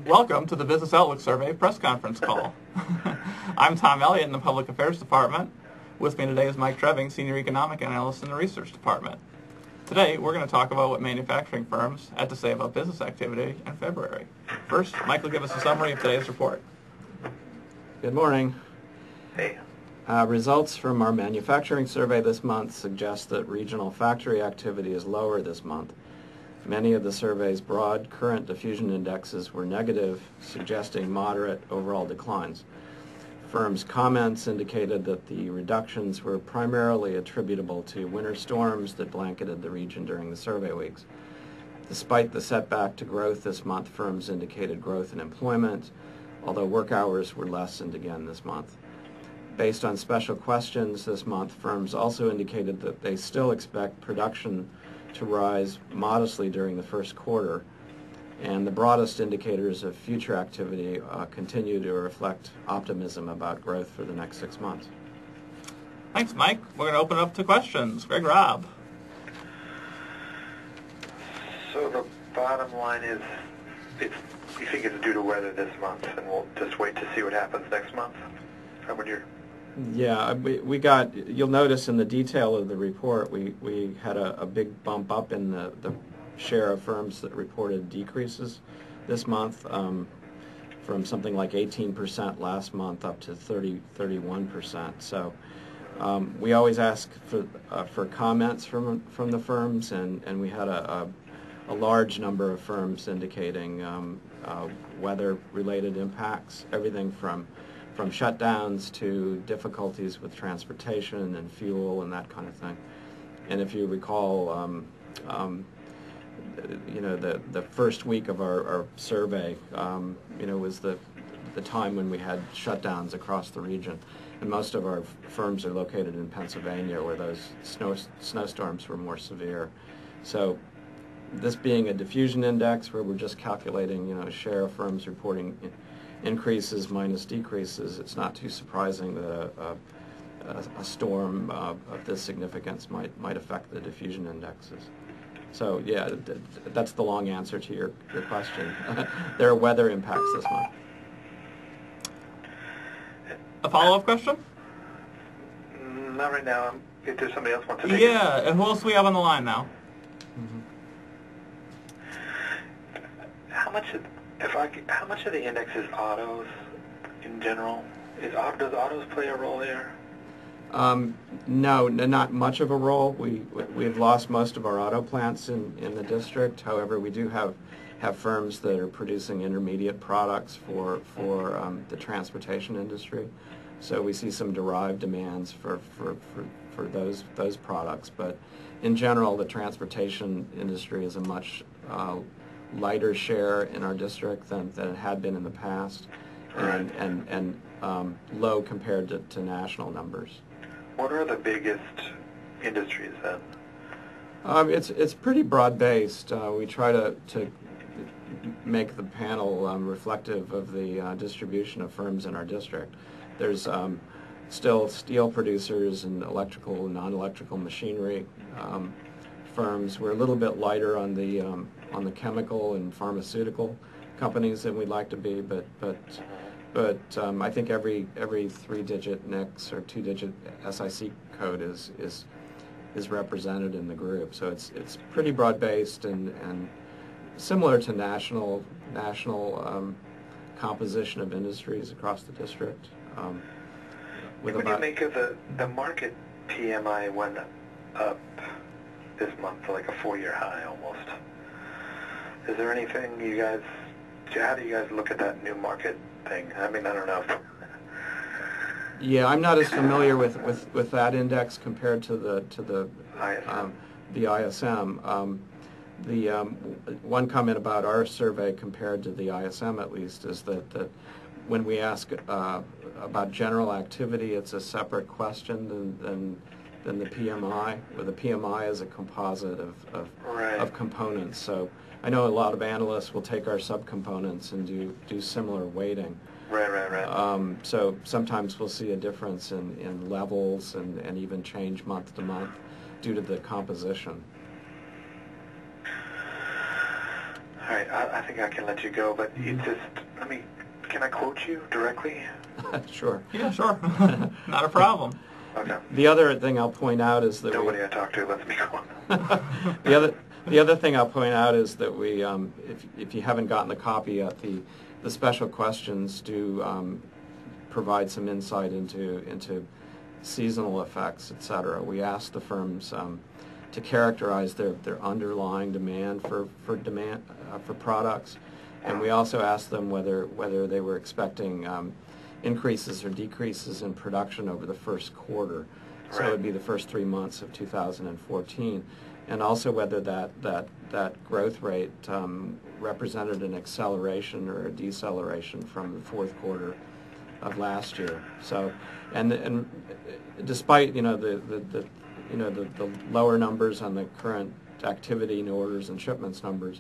Welcome to the Business Outlook Survey press conference call. I'm Tom Elliott in the Public Affairs Department. With me today is Mike Treving, Senior Economic Analyst in the Research Department. Today, we're going to talk about what manufacturing firms had to say about business activity in February. First, Mike will give us a summary of today's report. Good morning. Hey. Results from our manufacturing survey this month suggest that regional factory activity is lower this month. Many of the survey's broad current diffusion indexes were negative, suggesting moderate overall declines. Firms' comments indicated that the reductions were primarily attributable to winter storms that blanketed the region during the survey weeks. Despite the setback to growth this month, firms indicated growth in employment, although work hours were lessened again this month. Based on special questions this month, firms also indicated that they still expect production to rise modestly during the first quarter, and the broadest indicators of future activity continue to reflect optimism about growth for the next 6 months. Thanks, Mike. We're going to open it up to questions. Greg Robb. So the bottom line is, you think it's due to weather this month, and we'll just wait to see what happens next month? How would you? Yeah, we got, you'll notice in the detail of the report, we had a big bump up in the share of firms that reported decreases this month, from something like 18% last month up to 31%. So we always ask for comments from the firms, and we had a large number of firms indicating weather-related impacts, everything from shutdowns to difficulties with transportation and fuel and that kind of thing. And if you recall, the first week of our survey, was the time when we had shutdowns across the region. And most of our firms are located in Pennsylvania, where those snowstorms were more severe. So this being a diffusion index where we're just calculating, a share of firms reporting increases minus decreases, it's not too surprising that a storm of this significance might affect the diffusion indexes. So yeah, that's the long answer to your question. There are weather impacts this month. A follow-up question? Not right now. If there's somebody else wants to take Yeah, and who else do we have on the line now? How much of the index is autos in general? Does autos play a role there? No, not much of a role. We've lost most of our auto plants in the district. However, we do have firms that are producing intermediate products for the transportation industry. So we see some derived demands for those products. But in general, the transportation industry is a much lighter share in our district than it had been in the past, and low compared to national numbers. What are the biggest industries then? It's pretty broad-based. We try to make the panel reflective of the distribution of firms in our district. There's still steel producers and electrical and non-electrical machinery firms. We're a little bit lighter on the chemical and pharmaceutical companies than we'd like to be, but I think every 3-digit NICS or 2-digit SIC code is represented in the group. So it's pretty broad-based and similar to national composition of industries across the district. What do you make of the market PMI went up this month to like a 4-year high almost? Is there anything how do you guys look at that new market thing? I mean, I don't know. Yeah, I'm not as familiar with that index compared to the ISM. The ISM. The one comment about our survey compared to the ISM, at least, is that when we ask about general activity, it's a separate question than the PMI, where the PMI is a composite of components. So I know a lot of analysts will take our subcomponents and do similar weighting. Right. So sometimes we'll see a difference in levels and even change month to month due to the composition. All right, I think I can let you go, but it's just, can I quote you directly? Sure. Yeah, sure. Not a problem. Okay. The other thing I'll point out is that Nobody I talk to lets me go. the other thing I'll point out is that we, if you haven't gotten the copy yet, the special questions do provide some insight into seasonal effects, etc. We asked the firms to characterize their underlying demand for products, and we also asked them whether they were expecting increases or decreases in production over the first quarter. So it would be the first 3 months of 2014, and also whether that growth rate represented an acceleration or a deceleration from the fourth quarter of last year. So, and despite the lower numbers on the current activity and orders and shipments numbers,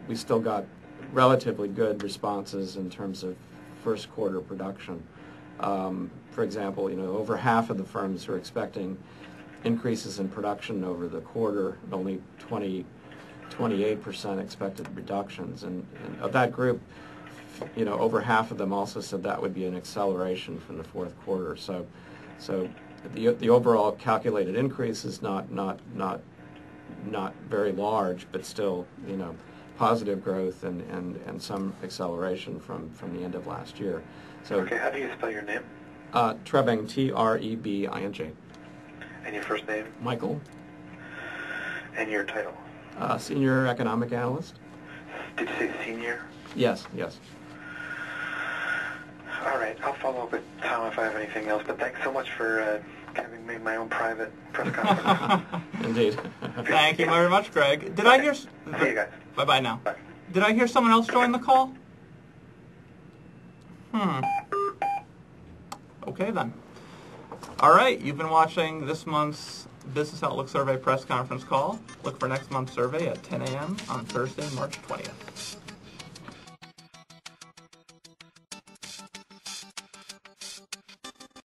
we still got relatively good responses in terms of first quarter production. For example, over half of the firms were expecting increases in production over the quarter, and only 28% expected reductions. And of that group, over half of them also said that would be an acceleration from the fourth quarter. So the overall calculated increase is not very large, but still, positive growth and some acceleration from the end of last year. So, okay, how do you spell your name? Trebing, Trebing. And your first name? Michael. And your title? Senior Economic Analyst. Did you say senior? Yes. All right, I'll follow up with Tom if I have anything else, but thanks so much for having me my own private press conference. Indeed. Thank you very much, Greg. Did I hear... See you guys. Bye-bye now. Bye. Did I hear someone else join the call? Okay, then. All right, you've been watching this month's Business Outlook Survey press conference call. Look for next month's survey at 10 a.m. on Thursday, March 20th.